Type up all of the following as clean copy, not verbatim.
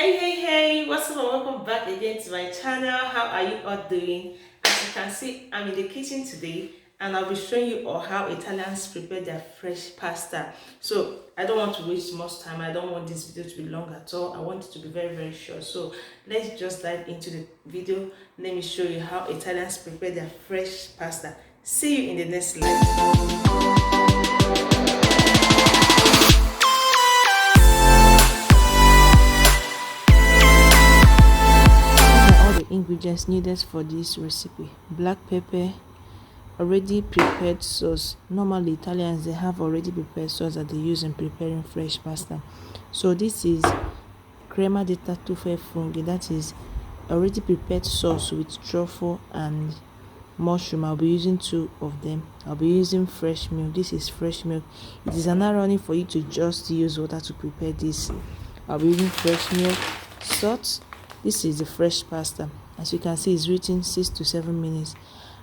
Hey, what's up? Welcome back again to my channel. How are you all doing? As you can see, I'm in the kitchen today and I'll be showing you all how Italians prepare their fresh pasta. So I don't want to waste much time. I don't want this video to be long at all. I want it to be very short. So let's just dive into the video. Let me show you how Italians prepare their fresh pasta. See you in the next slide. All the ingredients needed for this recipe: black pepper, already prepared sauce. Normally Italians, they have already prepared sauce that they use in preparing fresh pasta. So this is crema di tartuffe funghi, that is already prepared sauce with truffle and mushroom. I'll be using two of them. I'll be using fresh milk. This is fresh milk. It is an irony for you to just use water to prepare this. I'll be using fresh milk, salt. This is the fresh pasta. As you can see, it's written 6 to 7 minutes.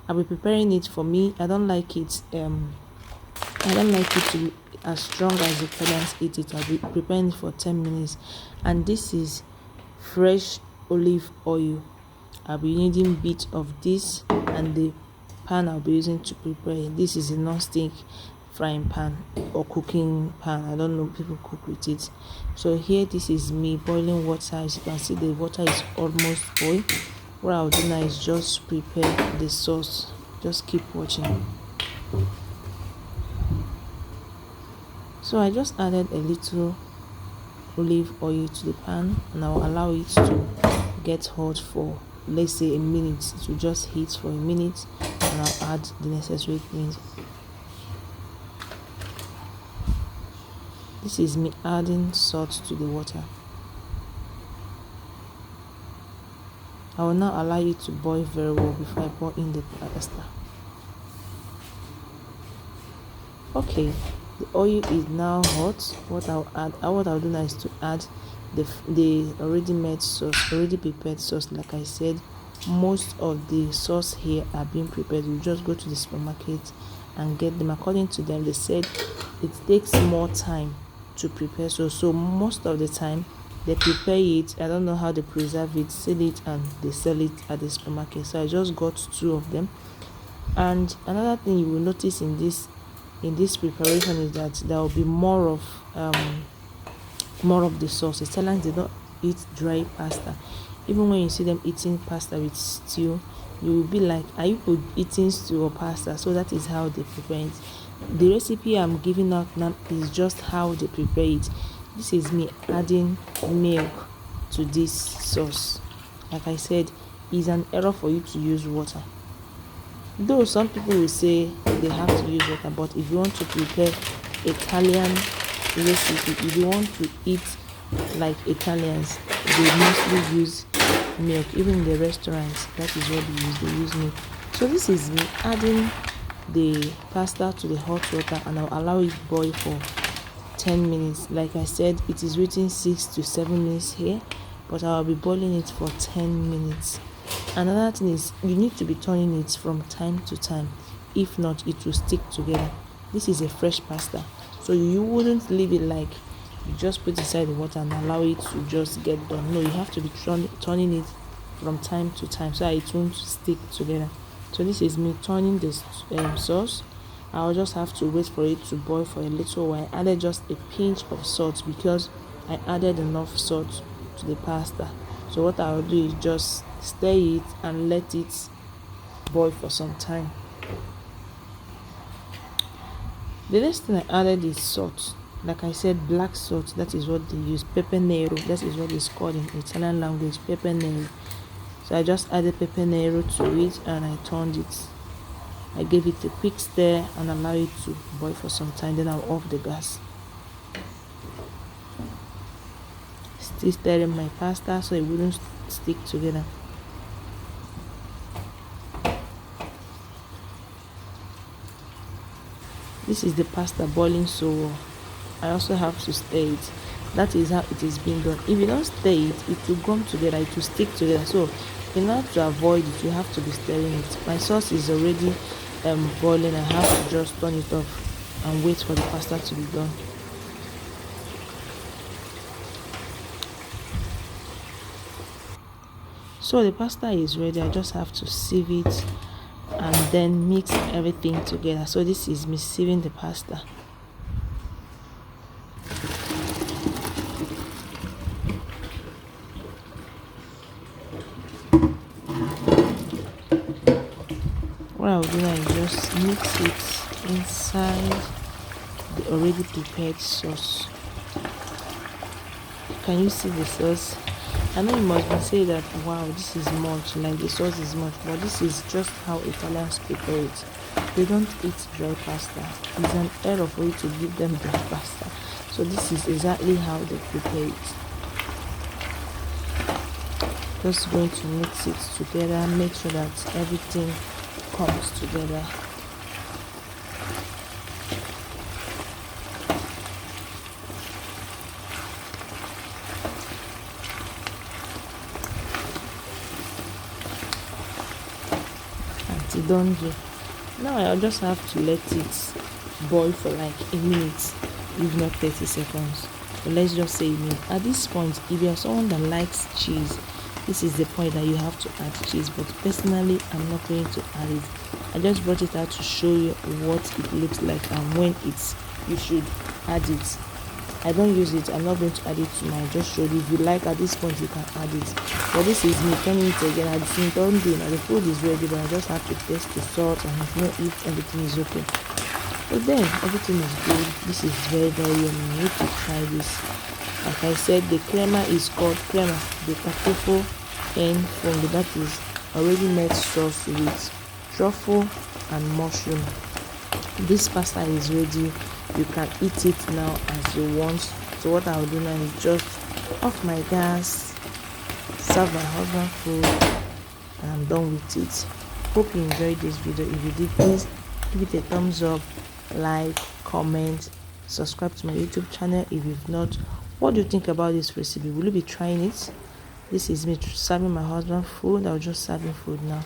I'll be preparing it. For me, I don't like it to be as strong as the Italians eat it. I'll be preparing it for 10 minutes. And this is fresh olive oil. I'll be needing a bit of this, and the pan I'll be using to prepare it. This is a non-stick frying pan or cooking pan. I don't know, people cook with it. So here, this is me boiling water. As you can see, the water is almost boiled. What I'll do now is just prepare the sauce. Just keep watching. So I just added a little olive oil to the pan, and I'll allow it to get hot for, let's say, a minute. It will just heat for a minute, and I'll add the necessary things. This is me adding salt to the water. I will now allow it to boil very well before I pour in the pasta. Okay, the oil is now hot. What I'll do now is to add the already made sauce, already prepared sauce. Like I said, most of the sauce here are being prepared. You just go to the supermarket and get them. According to them, they said it takes more time to prepare, so most of the time they prepare it. I don't know how they preserve it, seal it, and they sell it at the supermarket. So I just got two of them. And another thing you will notice in this preparation is that there will be more of the sauce. Italians, they don't eat dry pasta. Even when you see them eating pasta with stew, you will be like, are you eating stew or pasta? So that is how they prepare it. The recipe I'm giving out now is just how they prepare it. This is me adding milk to this sauce. Like I said, it's an error for you to use water. Though some people will say they have to use water, but if you want to prepare Italian recipe, if you want to eat like Italians, they mostly use milk. Even in the restaurants, that is what they use milk. So this is me adding the pasta to the hot water, and I'll allow it boil for 10 minutes. Like I said, it is written 6 to 7 minutes here, but I'll be boiling it for 10 minutes. Another thing is, you need to be turning it from time to time. If not, it will stick together. This is a fresh pasta, so you wouldn't leave it like you just put inside the water and allow it to just get done. No, you have to be turning it from time to time so that it won't stick together. So this is me turning this sauce. I'll just have to wait for it to boil for a little while. I added just a pinch of salt because I added enough salt to the pasta. So what I'll do is just stir it and let it boil for some time. The next thing I added is salt. Like I said, black salt, that is what they use. Pepe nero, that is what it's called in Italian language, pepe nero. So I just added pepe nero to it, and I turned it. I gave it a quick stir and allow it to boil for some time. Then I'll off the gas. Still stirring my pasta so it wouldn't stick together. This is the pasta boiling so well. I also have to stir it. That is how it is being done. If you don't stir it, it will gum together, it will stick together. So in order to avoid it, you have to be stirring it. My sauce is already boiling. I have to just turn it off and wait for the pasta to be done. So the pasta is ready. I just have to sieve it and then mix everything together. So this is me sieving the pasta. What I'll do now is just mix it inside the already prepared sauce. Can you see the sauce? I know you must be saying that, wow, this is much, like the sauce is much, but this is just how Italians prepare it. They don't eat dry pasta. It's an error for you to give them dry pasta. So this is exactly how they prepare it. Just going to mix it together, make sure that everything comes together. Done. Now I'll just have to let it boil for like a minute, if not 30 seconds. So let's just say a minute. At this point, if you're someone that likes cheese, this is the point that you have to add cheese, but personally I'm not going to add it. I just brought it out to show you what it looks like and when you should add it. I don't use it. I'm not going to add it to my, just show you. If you like, at this point you can add it. But this is me turning it again. I think don't do now. The food is ready, but I just have to taste the salt and know if everything is okay. But then everything is good. This is very, very yummy. You need to try this. Like I said, the crema is called crema, the tartufo and from the, that is already made sauce with truffle and mushroom. This pasta is ready. You can eat it now as you want. So what I'll do now is just off my gas, serve my husband food, and I'm done with it. Hope you enjoyed this video. If you did, please give it a thumbs up, like, comment, subscribe to my YouTube channel if you've not. What do you think about this recipe? Will you be trying it? This is me serving my husband food. I'll just serve him food now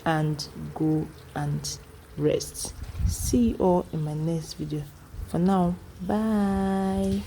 and go and rest. See you all in my next video. For now, bye.